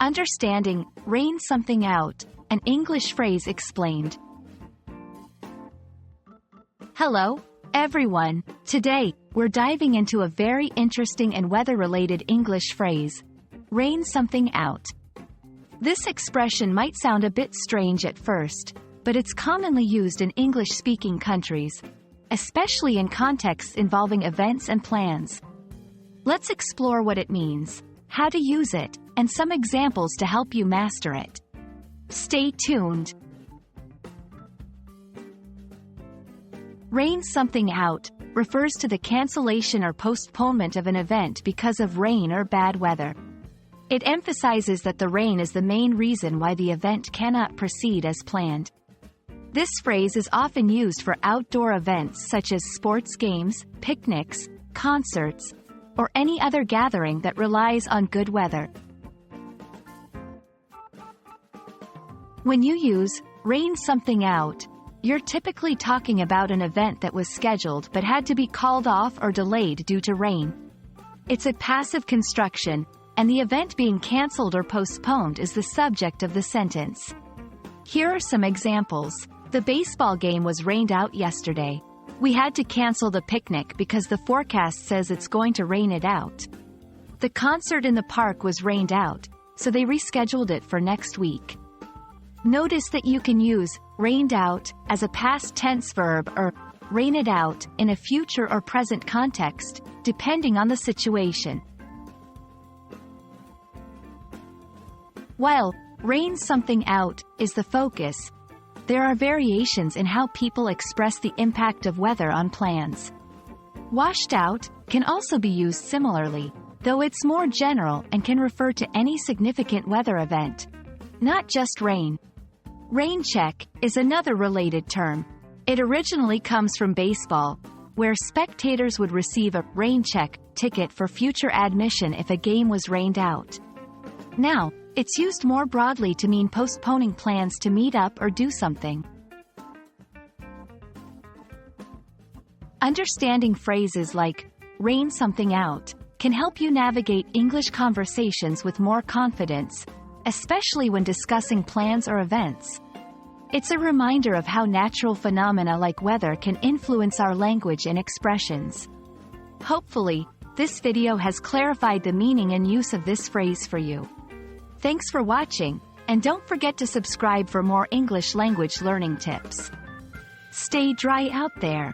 Understanding rain something out, an English phrase explained. Hello, everyone. Today, we're diving into a very interesting and weather-related English phrase, rain something out. This expression might sound a bit strange at first, but it's commonly used in English-speaking countries, especially in contexts involving events and plans. Let's explore what it means, how to use it, and some examples to help you master it. Stay tuned. Rain something out refers to the cancellation or postponement of an event because of rain or bad weather. It emphasizes that the rain is the main reason why the event cannot proceed as planned. This phrase is often used for outdoor events such as sports games, picnics, concerts, or any other gathering that relies on good weather. When you use rain something out, you're typically talking about an event that was scheduled but had to be called off or delayed due to rain. It's a passive construction, and the event being cancelled or postponed is the subject of the sentence. Here are some examples. The baseball game was rained out yesterday. We had to cancel the picnic because the forecast says it's going to rain it out. The concert in the park was rained out, so they rescheduled it for next week. Notice that you can use rained out as a past tense verb or rain it out in a future or present context, depending on the situation. While rain something out is the focus, there are variations in how people express the impact of weather on plans. Washed out can also be used similarly, though it's more general and can refer to any significant weather event, not just rain. Rain check is another related term. It originally comes from baseball, where spectators would receive a rain check ticket for future admission if a game was rained out. Now, it's used more broadly to mean postponing plans to meet up or do something. Understanding phrases like rain something out can help you navigate English conversations with more confidence, especially when discussing plans or events. It's a reminder of how natural phenomena like weather can influence our language and expressions. Hopefully, this video has clarified the meaning and use of this phrase for you. Thanks for watching, and don't forget to subscribe for more English language learning tips. Stay dry out there.